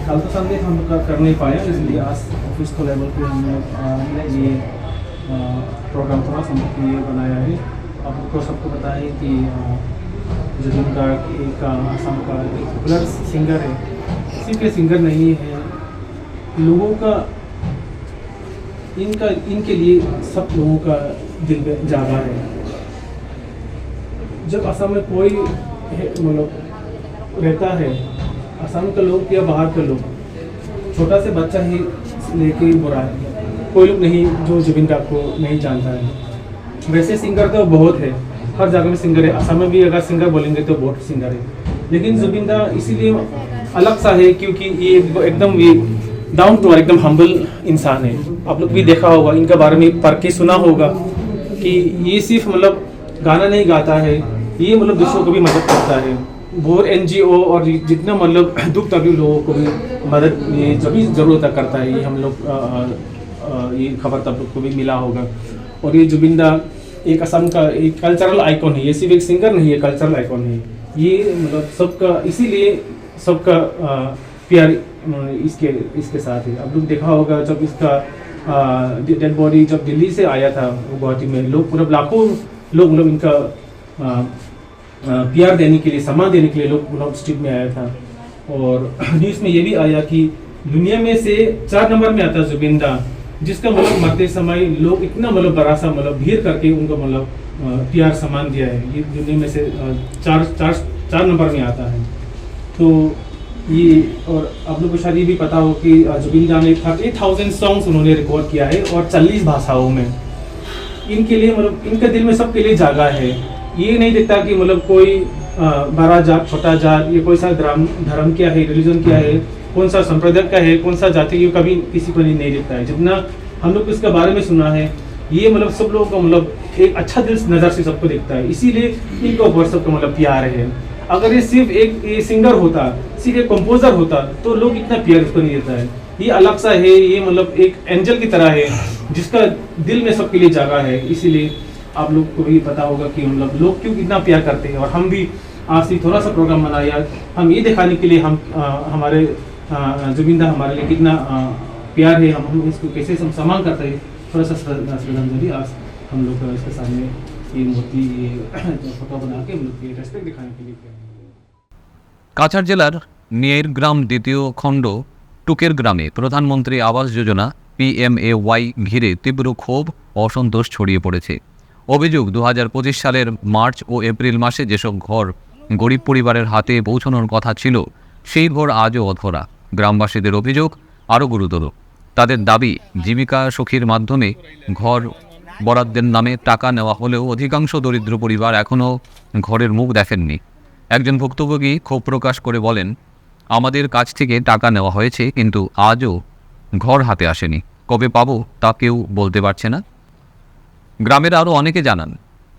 कल तो संडे हम कर नहीं पाए, इसलिए आज ऑफिस को लेवल पे हमने ये प्रोग्राम थोड़ा समूह के लिए बनाया है। आपको सबको पता है कि जुबिन गार्ग एक असम का एक पॉपुलर सिंगर है। सिर्फ के सिंगर नहीं है, लोगों का इनके लिए सब लोगों का दिल में जागा है। जब असम में कोई मतलब रहता है, असम के लोग या बाहर के लोग, छोटा से बच्चा ही लेके बुरा है, कोई लोग नहीं जो जुबिन गार्ग को नहीं जानता है। वैसे सिंगर तो बहुत है, हर जगह में सिंगर है। असम में भी अगर सिंगर बोलेंगे तो बहुत सिंगर है, लेकिन जुबिन दा इसीलिए अलग सा है क्योंकि ये एकदम डाउन टू अर्थ, एकदम हम्बल इंसान है। आप लोग भी देखा होगा, इनके बारे में पढ़ के सुना होगा कि ये सिर्फ मतलब गाना नहीं गाता है, ये मतलब दूसरों को भी मदद करता है। बहुत NGO और जितना मतलब दुख तकलीफ लोगों को भी मदद ये जब भी ज़रूरत करता है। ये हम लोग ये खबर तब लोग को भी मिला होगा। और ये जुबिन दा एक असम का एक कल्चरल आइकॉन है, ये सिर्फ एक सिंगर नहीं है, कल्चरल आइकॉन है ये, मतलब सबका, इसीलिए सबका प्यार इसके साथ है। अब लोग देखा होगा जब इसका डेड बॉडी जब दिल्ली से आया था गुवाहाटी में, लोग पूरा लाखों लोग मतलब इनका प्यार देने के लिए, सम्मान देने के लिए लोग स्ट्रीट में आया था। और न्यूज़ में ये भी आया कि दुनिया में से 4 नंबर में आता है जुबिन दा, जिसका मतलब मरते समय लोग इतना मतलब बड़ा सा मतलब भीड़ करके उनको मतलब प्यार सम्मान दिया है। ये दुनिया में से 4 नंबर में आता है। तो ये, और आप लोग को शायद ये भी पता हो कि जुबिन दा ने 30,000 सॉन्ग्स उन्होंने रिकॉर्ड किया है और 40 भाषाओं में। इनके लिए मतलब इनके दिल में सबके लिए जगह है। ये नहीं देखता कि मतलब कोई बड़ा जात छोटा जात, ये कोई सा धर्म क्या है, रिलीजन क्या है, कौन सा संप्रदाय का है, कौन सा जाति, ये कभी किसी को नहीं देखता है। जितना हम लोग इसके बारे में सुना है, ये मतलब सब लोगों को मतलब एक अच्छा दिल नज़र से सबको देखता है, इसीलिए इनको ऊपर सबको मतलब प्यार है। अगर ये सिर्फ एक सिंगर होता, सिर्फ एक कंपोजर होता, तो लोग इतना प्यार इसको नहीं देता है। ये अलग सा है, ये मतलब एक एंजल की तरह है जिसका दिल में सबके लिए जगह है। इसीलिए आप लोग को भी पता होगा कि मतलब लोग क्यों कितना प्यार करते हैं। और हम भी आज से थोड़ा सा प्रोग्राम बनाया, हम ये दिखाने के लिए हम हमारे जुबिन दा हमारे लिए कितना प्यार है, हम इसको कैसे हम सम्मान करते हैं। थोड़ा सा श्रद्धांजलि आज हम लोग इसके सामने ये मूर्ति, ये फोटो बना के हम लोग रेस्पेक्ट दिखाने के लिए किया। কাছাড় জেলার নিয়ের গ্রাম দ্বিতীয় খণ্ড টুকের গ্রামে প্রধানমন্ত্রী আবাস যোজনা PMAY ঘিরে তীব্র ক্ষোভ অসন্তোষ ছড়িয়ে পড়েছে। অভিযোগ 2025 সালের মার্চ ও এপ্রিল মাসে যেসব ঘর গরিব পরিবারের হাতে পৌঁছানোর কথা ছিল সেই ঘর আজও অধরা। গ্রামবাসীদের অভিযোগ আরও গুরুতর। তাদের দাবি জীবিকা সখীর মাধ্যমে ঘর বরাদ্দের নামে টাকা নেওয়া হলেও অধিকাংশ দরিদ্র পরিবার এখনও ঘরের মুখ দেখেননি। একজন ভুক্তভোগী ক্ষোভ প্রকাশ করে বলেন, আমাদের কাছ থেকে টাকা নেওয়া হয়েছে কিন্তু আজও ঘর হাতে আসেনি, কবে পাবো তা কেউ বলতে পারছে না। গ্রামের আরও অনেকে জানান,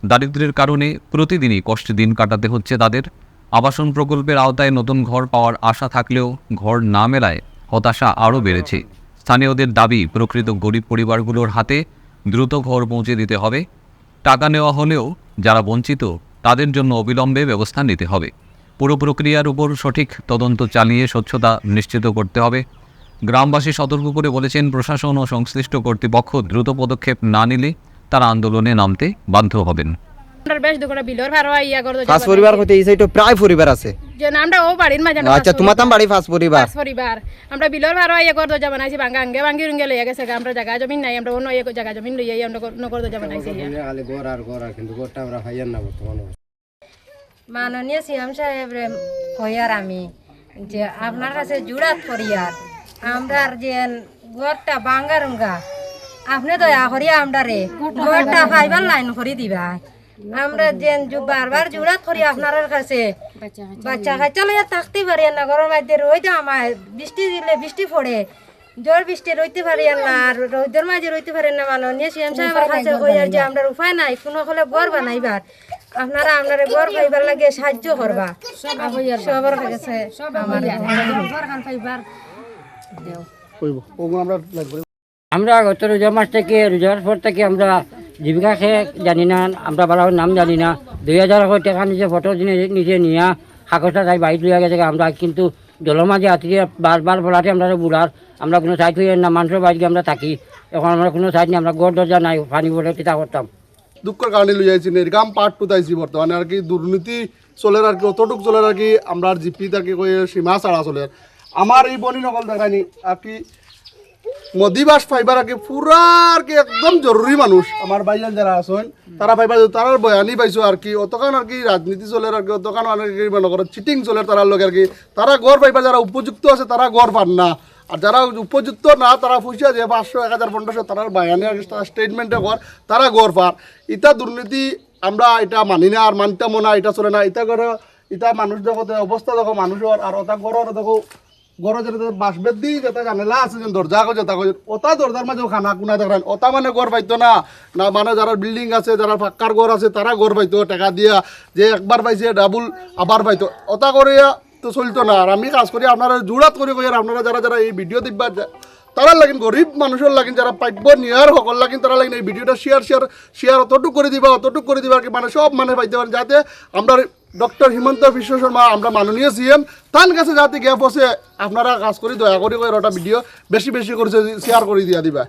দারিদ্র্যের কারণে প্রতিদিনই কষ্টে দিন কাটাতে হচ্ছে তাদের। আবাসন প্রকল্পের আওতায় নতুন ঘর পাওয়ার আশা থাকলেও ঘর না মেলায় হতাশা আরও বেড়েছে। স্থানীয়দের দাবি প্রকৃত গরিব পরিবারগুলোর হাতে দ্রুত ঘর পৌঁছে দিতে হবে। টাকা নেওয়া হলেও যারা বঞ্চিত তাদের জন্য অবিলম্বে ব্যবস্থা নিতে হবে। পুরো প্রক্রিয়ার উপর সঠিক তদন্ত চালিয়ে স্বচ্ছতা নিশ্চিত করতে হবে। গ্রামবাসী সতর্ক করে বলেছেন, প্রশাসন ও সংশ্লিষ্ট কর্তৃপক্ষ দ্রুত পদক্ষেপ না নিলে তারা আন্দোলনে নামতে বাধ্য হবেন। পরিবার হতে এই সাইডে প্রায় পরিবার আছে। যে নামটা ও বাড়ির মাঝে আচ্ছা, তোমার তাম বাড়ি ফার্স্ট পরিবার। আমরা বিলর ভাড়া ইয়া করতে যাব নাইছি ভাঙ্গা আঙ্গে ভাঙ্গি রুঙ্গে লইয়া গেছে। আমরা জায়গা জমি নাই, আমরা অন্য এক জায়গা জমি লইয়া আমরা করতে যাব নাইছি। খালি ঘর আর কিন্তু ঘরটা আমরা পাইয়ান না বর্তমানে। মাননীয় সিএম সাহেব রে কইয়ার আমি যে আপনার কাছে জুড়াত করিয়ার আমরা যে ঘরটা ভাঙ্গা রুঙ্গা আপনি দয়া করিয়া আমরা রে ঘরটা ফাইবার লাইন করে দিবা। আমরা যে বারবার জুড়াত করি আপনার কাছে, বাচ্চা কাচ্চা লইয়া থাকতে পারি না, ঘরের মধ্যে রইতে আমার বৃষ্টি দিলে বৃষ্টি পড়ে, ঝড় বৃষ্টি রইতে পারি না, আর রোদের মাঝে রইতে পারি না। মাননীয় সিএম সাহেবের কাছে কইয়ার যে আমরা উপায় নাই, কোনো হলে ঘর বানাইবার, আপনারা আপনার ঘর পাইবার লাগে সাহায্য করবা। সবার কাছে আমরা গত রোজার মাস থেকে, রোজার পর থেকে আমরা জীবিকা খেয়ে জানি না, আমরা ভালো নাম জানি না। 2000 টাকা নিজে ফটো নিজে নিয়ে কাগজটা তাই বাড়ি লইয়া গেছে। আমরা কিন্তু জলের মাঝে আতি বারবার বলাতে আমরা বুড়ার, আমরা কোনো সাইড হইয়া না, মানুষের বাড়িতে আমরা থাকি। এখন আমরা কোনো সাইড নেই, আমরা গড় দরজা নাই, পানি বলে চিন্তা করতাম। দুঃখের কারণে লই যাইছি এরকম পাট পুতাইছি বর্তমানে আর কি দুর্নীতি চলে আর কি, অতটুক চলে আর কি। আমরা জিপি তাকে কই সীমা ছাড়া চলে। আমার এই বনি নকল দেখানি আর কি মদিবাস ফাইবার আর কি পুরা আর কি একদম জরুরি মানুষ আমার বাইরে যারা আছেন তারা ফাইবার তারা বয়ানি পাইছো আর কি। অতখান আর কি রাজনীতি চলে আর কি, অতখান আর কি মনে করো চিটিং চলে তারার লোক আর কি। তারা গড় পাইবার যারা উপযুক্ত আছে তারা গড় পান না, আর যারা উপযুক্ত না তারা পয়সা যে 500, 1000, 1500 তারা বায়ানে স্টেটমেন্টে কর, তারা গড় পার। ইটা দুর্নীতি আমরা এটা মানি না, আর মানতামও না, এটা চলে না। ইটা করে ইটা মানুষ দেখো অবস্থা দেখো মানুষের, আর ওটা গড়ের দেখো গড় যেটা বাঁশবেদ দিই যেটা জানেলা আছে যে দরজা গো যেটা ওটা দরজার মাঝেও খানা কুনা দেখেন, ওটা মানে গড় পাইতো না। না মানে যারা বিল্ডিং আছে, যারা পাক্কার ঘর আছে তারা গড় পাইতো টাকা দিয়া, যে একবার পাইছে ডাবল আবার পাইতো, ওটা করে তো চলতো না। আর আমি কাজ করি আপনারা জোড়াত করে কই, আর আপনারা যারা যারা এই ভিডিও দেখবা তারা লাগিন গরিব মানুষের লাগিন যারা পাইব নিয়ার সকল লাগিন তারা লাগিন এই ভিডিওটা শেয়ার অতটুক করে দিবা আর কি মানে সব মানে পাইতে পারেন, যাতে আমরা ডক্টর হিমন্ত বিশ্ব শর্মা আমরা মাননীয় সিএম তার কাছে যাতে গ্যাপ আছে আপনারা কাজ করি দয়া করে ওটা ভিডিও বেশি করে শেয়ার করে দিয়া দিবা।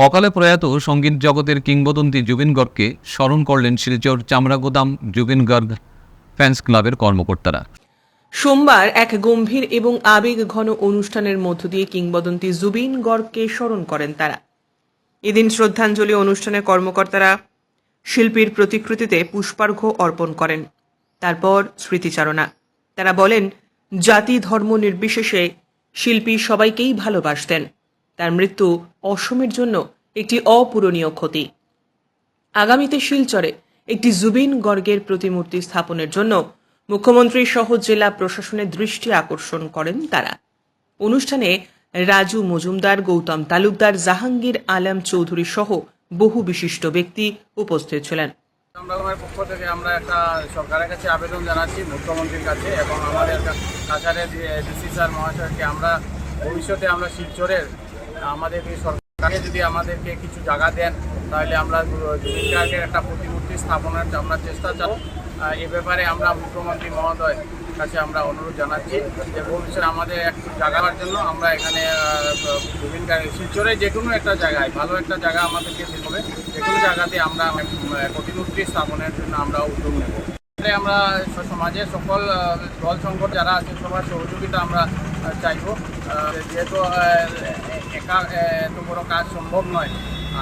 অকালে প্রয়াত সঙ্গীত জগতের কিংবদন্তি জুবিন গর্গকে স্মরণ করলেন শিলচর চামড়াগোদাম জুবিন গর্গ ফ্যান্স ক্লাবের কর্মকর্তারা। সোমবার এক গম্ভীর এবং আবেগ ঘন অনুষ্ঠানের মধ্য দিয়ে কিংবদন্তি জুবিন গর্গকে স্মরণ করেন তারা। এদিন শ্রদ্ধাঞ্জলি অনুষ্ঠানে কর্মকর্তারা শিল্পীর প্রতিকৃতিতে পুষ্পার্ঘ্য অর্পণ করেন, তারপর স্মৃতিচারণা। তারা বলেন, জাতি ধর্ম নির্বিশেষে শিল্পী সবাইকেই ভালোবাসতেন। তার মৃত্যু অসমের জন্য একটি অপূরণীয় ক্ষতি। আগামীতে শিলচরে একটি জুবিন গর্গের প্রতিমূর্তি স্থাপনের জন্য মুখ্যমন্ত্রী সহ জেলা প্রশাসনের দৃষ্টি আকর্ষণ করেন তারা। অনুষ্ঠানে রাজু মজুমদার, গৌতম তালুকদার, জাহাঙ্গীর আলম চৌধুরী সহ বহু বিশিষ্ট ব্যক্তি উপস্থিত ছিলেন। আমরার পক্ষ থেকে আমরা একটা সরকারের কাছে আবেদন জানাচ্ছি, মুখ্যমন্ত্রীর কাছে এবং আমাদের কাছারে ডিসি স্যার মহাশয়কে আমরা ভবিষ্যতে আমরা শিলচরের আমাদের সরকারে যদি আমাদেরকে কিছু জায়গা দেন তাহলে আমরা জুবিন গার্গের একটা প্রতিমূর্তি স্থাপনের আমরা চেষ্টা চাই। এ ব্যাপারে আমরা মুখ্যমন্ত্রী মহোদয় কাছে আমরা অনুরোধ জানাচ্ছি যে ভবিষ্যতে আমাদের একটু জায়গার জন্য আমরা এখানে জুবিন গার্গ শিলচরে যে কোনো একটা জায়গায় ভালো একটা জায়গা আমাদেরকে দিতে হবে, যে কোনো জায়গাতে আমরা প্রতিমূর্তি স্থাপনের জন্য আমরা উদ্যোগ নেব। আমরা সমাজের সকল দল সংগঠন যারা আছে সবার সহযোগিতা আমরা চাইব, যেহেতু একা এত বড় কাজ সম্ভব নয়।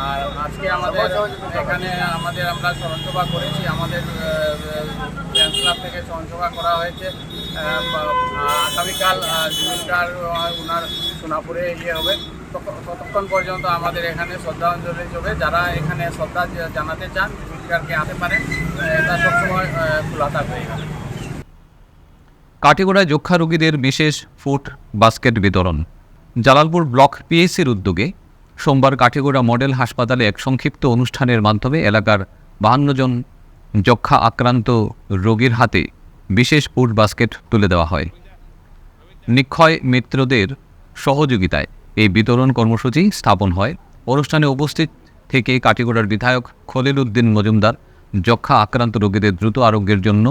আর আজকে আমাদের এখানে আমরা স্মরণসভা করেছি, আমাদের ফ্যান্স ক্লাব থেকে স্মরণসভা করা হয়েছে। আগামীকাল জুবিন গার্গ ওনার সোনাপুরে হবে, ততক্ষণ পর্যন্ত আমাদের এখানে শ্রদ্ধাঞ্জলি হবে। যারা এখানে শ্রদ্ধা জানাতে চান জুবিন গার্গকে আসতে পারেন, এটা সবসময় খোলা থাকবে এখানে। কাটিগড়ায় যক্ষ্মা রোগীদের বিশেষ ফুড বাস্কেট বিতরণ। জালালপুর ব্লক পিএইচসির উদ্যোগে সোমবার কাটিগড়া মডেল হাসপাতালে এক সংক্ষিপ্ত অনুষ্ঠানের মাধ্যমে এলাকার 52 জন যক্ষ্মা আক্রান্ত রোগীর হাতে বিশেষ ফুড বাস্কেট তুলে দেওয়া হয়। নিক্ষয় মিত্রদের সহযোগিতায় এই বিতরণ কর্মসূচি স্থাপন হয়। অনুষ্ঠানে উপস্থিত থেকে কাটিগড়ার বিধায়ক খলিল উদ্দিন মজুমদার যক্ষ্মা আক্রান্ত রোগীদের দ্রুত আরোগ্যের জন্য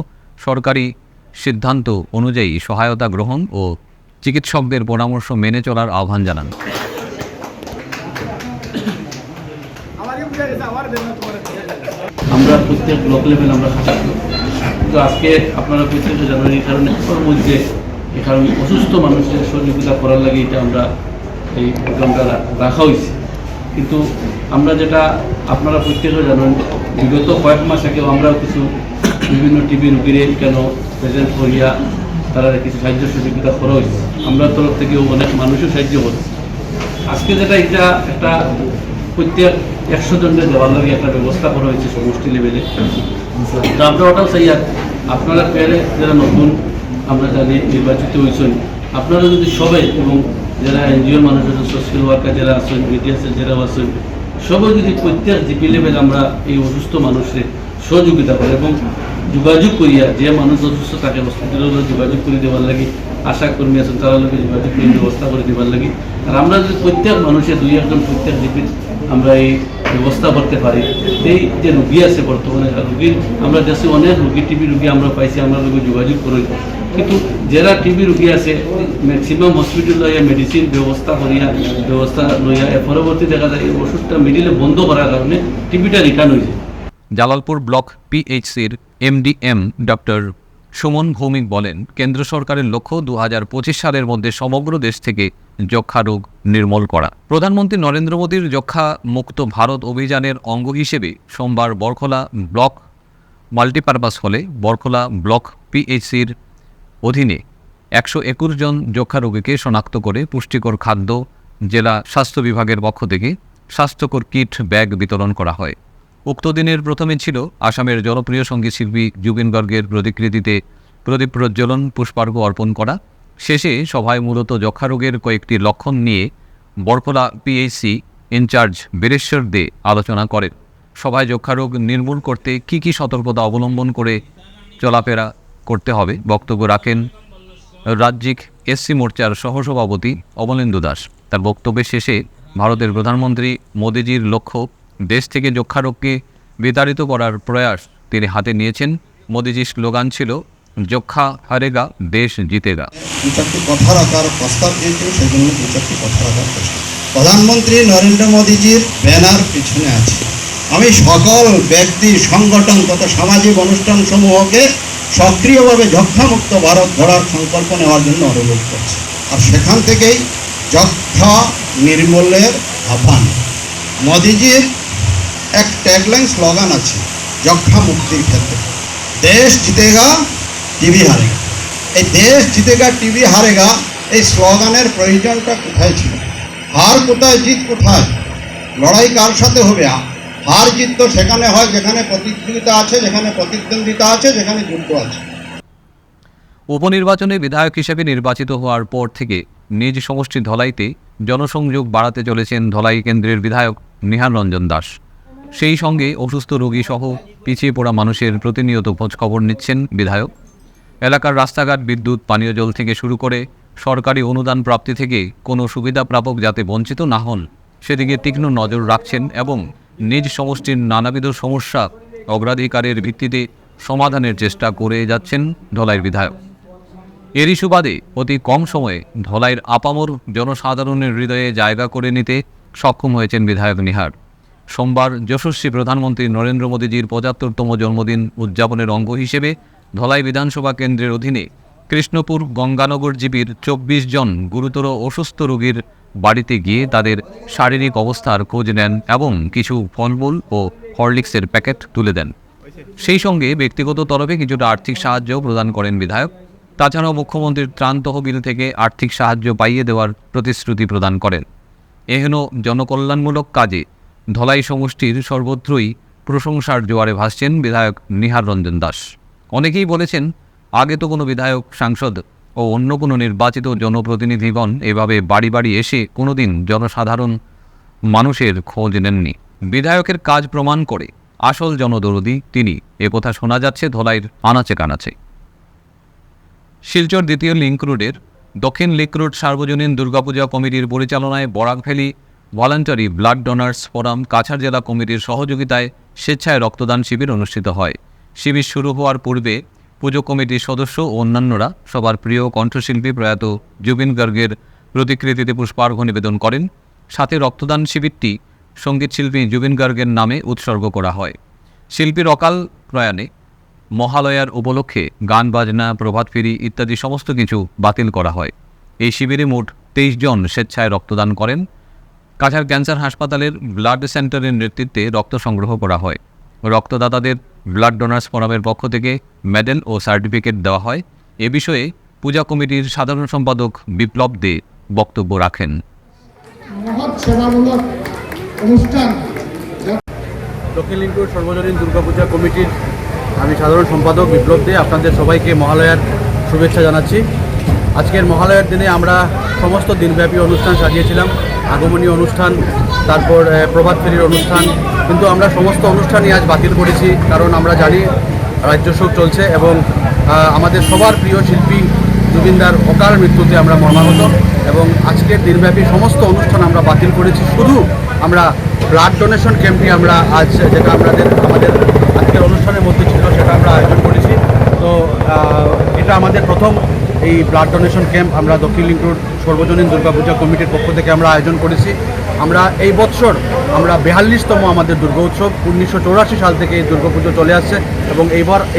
সরকারি সিদ্ধান্ত অনুযায়ী সহায়তা গ্রহণ ও চিকিৎসকদের পরামর্শ মেনে চলার আহ্বান জানান। আমরা প্রত্যেক ব্লক লেভেল আমরা খাতা, কিন্তু আজকে আপনারা প্রত্যেকে জানেন এই কারণে মধ্যে এই কারণে অসুস্থ মানুষের সহযোগিতা করার লাগে এটা আমরা এই প্রোগ্রামটা রাখা হয়েছে। কিন্তু আমরা যেটা আপনারা প্রত্যেকে জানেন বিগত কয়েক মাস আগেও আমরাও কিছু বিভিন্ন টিভি রুগীরে কেন প্রেজেন্ট করিয়া তারা কিছু সাহায্য সহযোগিতা করা হয়েছে। আমরা তরফ থেকেও অনেক মানুষও সাহায্য করছে। আজকে যেটা এটা একটা প্রত্যেক 100 জনের দেওয়ার লাগে একটা ব্যবস্থা করা হয়েছে সমষ্টি লেভেলে। তো আমরা ওটাও চাই আর আপনারা পেয়ারে যারা নতুন আমরা জানি নির্বাচিত হয়েছেন, আপনারা যদি সবাই এবং যারা এনজিওর মানুষ আছেন, সোশ্যাল ওয়ার্কার যারা আছেন, মিডিয়া যারা আছেন, সবাই যদি প্রত্যেক জিপি লেভেল আমরা এই অসুস্থ মানুষের সহযোগিতা করে এবং যোগাযোগ করিয়া যে মানুষ অসুস্থ তাকে হসপিটালের যোগাযোগ করে দেওয়ার লাগে, আশা কর্মী আছেন তারা লোকে যোগাযোগ করে ব্যবস্থা করে দেওয়ার লাগে। আর আমরা যদি প্রত্যেক মানুষের 2-1 প্রত্যেক জিপির আমরা এই ব্যবস্থা করতে পারি, এই যে রুগী আছে বর্তমানে রুগীর আমরা দেশে অনেক রুগী টিবি রুগী আমরা পাইছি, আমরা লোক যোগাযোগ করি, কিন্তু যারা টিবি রুগী আছে ম্যাক্সিমাম হসপিটাল লইয়া মেডিসিন ব্যবস্থা লইয়া পরবর্তী দেখা যায় এই ওষুধটা মিডিলে বন্ধ করার কারণে টিবিটা রিটার্ন হয়ে যায়। জালালপুর ব্লক পিএইচসির এমডিএম ডক্টর সুমন ভৌমিক বলেন, কেন্দ্র সরকারের লক্ষ্য 2025 সালের মধ্যে সমগ্র দেশ থেকে যক্ষ্মা রোগ নির্মূল করা। প্রধানমন্ত্রী নরেন্দ্র মোদীর যক্ষ্মা মুক্ত ভারত অভিযানের অঙ্গ হিসেবে সোমবার বরখোলা ব্লক মাল্টিপারপাস হলে বরখোলা ব্লক পিএইচসির অধীনে 121 জন যক্ষ্মা রোগীকে শনাক্ত করে পুষ্টিকর খাদ্য জেলা স্বাস্থ্য বিভাগের পক্ষ থেকে স্বাস্থ্যকর কিট ব্যাগ বিতরণ করা হয়। উক্ত দিনের প্রথমে ছিল আসামের জনপ্রিয় সঙ্গীত শিল্পী জুবিন গর্গের প্রতিকৃতিতে প্রদীপ প্রজ্বলন, পুষ্পার্ঘ্য অর্পণ করা। শেষে সভায় মূলত যক্ষ্মা রোগের কয়েকটি লক্ষণ নিয়ে বরখোলা পিএইচসি ইনচার্জ বীরেশ্বর দে আলোচনা করেন। সভায় যক্ষ্মা রোগ নির্মূল করতে কী কী সতর্কতা অবলম্বন করে চলাফেরা করতে হবে বক্তব্য রাখেন রাজ্যিক এসসি মোর্চার সহসভাপতি অমলেন্দু দাস। তার বক্তব্যের শেষে ভারতের প্রধানমন্ত্রী মোদিজির লক্ষ্য দেশ থেকে যক্ষারোগকে বিতাড়িত করার প্রয়াস তিনি হাতে নিয়েছেন। মোদিজির স্লোগান ছিল যক্ষা হারেগা দেশ জিতেগা। দু চারটি কথা রাখার প্রস্তাব দিয়েছিল, সেই জন্য দু চারটি কথা রাখার প্রস্তাব। প্রধানমন্ত্রী নরেন্দ্র মোদীজির ব্যানার পিছনে আছে। আমি সকল ব্যক্তি, সংগঠন তথা সামাজিক অনুষ্ঠান সমূহকে সক্রিয়ভাবে যক্ষামুক্ত ভারত গড়ার সংকল্প নেওয়ার জন্য অনুরোধ করছি। আর সেখান থেকেই যক্ষা নির্মূলের আহ্বান। মোদীজির এক ট্যাগলাইন স্লোগান আছে যক্ষা মুক্তির ক্ষেত্রে, দেশ জিতেগা টিবি হারেগা। এই দেশ জিতেগা টিবি হারেগা এই স্লোগানের প্রয়োজনটা কোথায় ছিল? হার কোথায়, জিত কোথায়? লড়াই কার সাথে হবে? হার জিত তো সেখানে হয় যেখানে প্রতিযোগিতা আছে, যেখানে প্রতিদ্বন্দ্বিতা আছে, যেখানে যুদ্ধ আছে। উপনির্বাচনে বিধায়ক হিসেবে নির্বাচিত হওয়ার পর থেকে নিজ সমষ্টি ধলাইতে জনসংযোগ বাড়াতে চলেছেন ধলাই কেন্দ্রের বিধায়ক নিহার রঞ্জন দাস। সেই সঙ্গে অসুস্থ রোগী সহ পিছিয়ে পড়া মানুষের প্রতিনিয়ত খোঁজখবর নিচ্ছেন বিধায়ক। এলাকার রাস্তাঘাট, বিদ্যুৎ, পানীয় জল থেকে শুরু করে সরকারি অনুদান প্রাপ্তি থেকে কোনো সুবিধা প্রাপক যাতে বঞ্চিত না হন সেদিকে তীক্ষ্ণ নজর রাখছেন এবং নিজ সমষ্টির নানাবিধ সমস্যা অগ্রাধিকারের ভিত্তিতে সমাধানের চেষ্টা করে যাচ্ছেন ধলাইয়ের বিধায়ক। এরই সুবাদে অতি কম সময়ে ধলাইয়ের আপামর জনসাধারণের হৃদয়ে জায়গা করে নিতে সক্ষম হয়েছেন বিধায়ক নিহার। সোমবার যশস্বী প্রধানমন্ত্রী নরেন্দ্র মোদীজির ৭৫তম জন্মদিন উদযাপনের অঙ্গ হিসেবে ধলাই বিধানসভা কেন্দ্রের অধীনে কৃষ্ণপুর গঙ্গানগর জিপির ২৪ জন গুরুতর অসুস্থ রোগীর বাড়িতে গিয়ে তাদের শারীরিক অবস্থার খোঁজ নেন এবং কিছু ফলমূল ও হরলিক্সের প্যাকেট তুলে দেন। সেই সঙ্গে ব্যক্তিগত তরফে কিছুটা আর্থিক সাহায্য প্রদান করেন বিধায়ক। তাছাড়াও মুখ্যমন্ত্রীর ত্রাণ তহবিল থেকে আর্থিক সাহায্য পাইয়ে দেওয়ার প্রতিশ্রুতি প্রদান করেন। এহেন জনকল্যাণমূলক কাজে ধলাই সমষ্টির সর্বত্রই প্রশংসার জোয়ারে ভাসছেন বিধায়ক নিহার রঞ্জন দাস। অনেকেই বলেছেন, আগে তো কোনো বিধায়ক, সাংসদ ও অন্য কোনো নির্বাচিত জনপ্রতিনিধিগণ এভাবে বাড়ি বাড়ি এসে কোনোদিন জনসাধারণ মানুষের খোঁজ নেননি। বিধায়কের কাজ প্রমাণ করে আসল জনদরদি তিনি, একথা শোনা যাচ্ছে ধলাইয়ের আনাচে কানাচে। শিলচর দ্বিতীয় লিংক রোডের দক্ষিণ লিংক রোড সার্বজনীন দুর্গাপূজা কমিটির পরিচালনায় Barak Valley voluntary blood donors forum Cachar জেলা কমিটির সহযোগিতায় স্বেচ্ছায় রক্তদান শিবির অনুষ্ঠিত হয়। শিবির শুরু হওয়ার পূর্বে পুজো কমিটির সদস্য ও অন্যান্যরা সবার প্রিয় কণ্ঠশিল্পী প্রয়াত জুবিন গার্গের প্রতিকৃতিতে পুষ্পার্ঘ্য নিবেদন করেন। সাথে রক্তদান শিবিরটি সঙ্গীতশিল্পী জুবিন গার্গের নামে উৎসর্গ করা হয়। শিল্পীর অকাল প্রয়াণে মহালয়ার উপলক্ষে গান বাজনা, প্রভাত ফেরি ইত্যাদি সমস্ত কিছু বাতিল করা হয়। এই শিবিরে মোট 23 জন স্বেচ্ছায় রক্তদান করেন। কাছাড় ক্যান্সার হাসপাতালের ব্লাড সেন্টারের নেতৃত্বে রক্ত সংগ্রহ করা হয়। রক্তদাতাদের ব্লাড ডোনার্স ফোরামের পক্ষ থেকে মেডেল ও সার্টিফিকেট দেওয়া হয়। এ বিষয়ে পূজা কমিটির সাধারণ সম্পাদক বিপ্লব দে বক্তব্য রাখেন। দক্ষিণ লিংক রোড সর্বজনীন দুর্গাপূজা কমিটির আমি সাধারণ সম্পাদক বিপ্লব দে আপনাদের সবাইকে মহালয়ার শুভেচ্ছা জানাচ্ছি। আজকের মহালয়ার দিনে আমরা সমস্ত দিনব্যাপী অনুষ্ঠান সাজিয়েছিলাম, আগমনী অনুষ্ঠান, তারপর প্রভাত ফেরির অনুষ্ঠান, কিন্তু আমরা সমস্ত অনুষ্ঠানই আজ বাতিল করেছি। কারণ আমরা জানি রাজ্য শোক চলছে এবং আমাদের সবার প্রিয় শিল্পী জুবিনদার অকাল মৃত্যুতে আমরা মর্মাহত এবং আজকের দিনব্যাপী সমস্ত অনুষ্ঠান আমরা বাতিল করেছি। শুধু আমরা ব্লাড ডোনেশন ক্যাম্পটি আমরা আজ, যেটা আমাদের আজকের অনুষ্ঠানের মধ্যে ছিল, সেটা আমরা আয়োজন করেছি। তো এটা আমাদের প্রথম এই ব্লাড ডোনেশন ক্যাম্প আমরা দক্ষিণ লিংক রোড সর্বজনীন দুর্গাপূজা কমিটির পক্ষ থেকে আমরা আয়োজন করেছি। আমরা এই বছর আমরা 42তম আমাদের দুর্গা উৎসব, 1984 সাল থেকে এই দুর্গাপুজো চলে আসছে এবং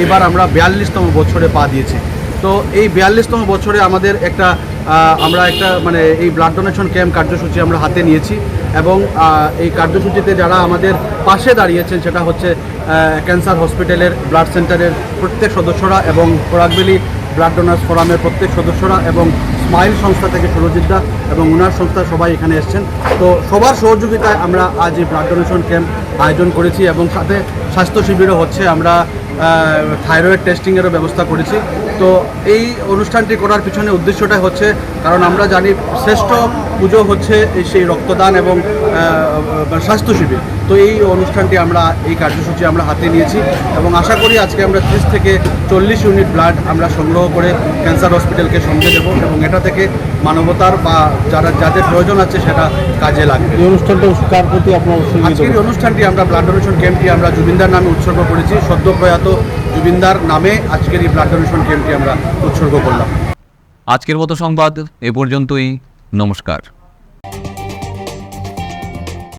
এইবার আমরা 42তম বছরে পা দিয়েছি। তো এই 42তম বছরে আমাদের আমরা একটা এই ব্লাড ডোনেশন ক্যাম্প কার্যসূচি আমরা হাতে নিয়েছি এবং এই কার্যসূচিতে যারা আমাদের পাশে দাঁড়িয়েছেন সেটা হচ্ছে ক্যান্সার হসপিটালের ব্লাড সেন্টারের প্রত্যেক সদস্যরা এবং বরাকভ্যালি ব্লাড ডোনার্স ফোরামের প্রত্যেক সদস্যরা এবং স্মাইল সংস্থা থেকে সুরজিৎ দা এবং ওনার সংস্থা সবাই এখানে এসেছেন। তো সবার সহযোগিতায় আমরা আজ এই ব্লাড ডোনেশন ক্যাম্প আয়োজন করেছি এবং সাথে স্বাস্থ্য শিবিরও হচ্ছে। আমরা থাইরয়েড টেস্টিংয়েরও ব্যবস্থা করেছি। তো এই অনুষ্ঠানটি করার পিছনে উদ্দেশ্যটা হচ্ছে, কারণ আমরা জানি শ্রেষ্ঠ পুজো হচ্ছে সেই রক্তদান এবং স্বাস্থ্য শিবির। তো এই অনুষ্ঠানটি আমরা, এই কার্যসূচি আমরা হাতে নিয়েছি এবং আশা করি আজকে আমরা 30 থেকে 40 ইউনিট ব্লাড আমরা সংগ্রহ করে ক্যান্সার হসপিটালকে সঙ্গে দেবো এবং এটা থেকে মানবতার বা যাদের প্রয়োজন আছে সেটা কাজে লাগবে। এই অনুষ্ঠানটা কার প্রতি আপনার আজকের এই অনুষ্ঠানটি আমরা ব্লাড ডোনেশন ক্যাম্পটি আমরা জুবিনদার নামে উৎসর্গ করেছি। সদ্য প্রয়াত জুবিনদার নামে আজকের এই ব্লাড ডোনেশন ক্যাম্পটি আমরা উৎসর্গ করলাম। আজকের মতো সংবাদ এ পর্যন্তই। নমস্কার।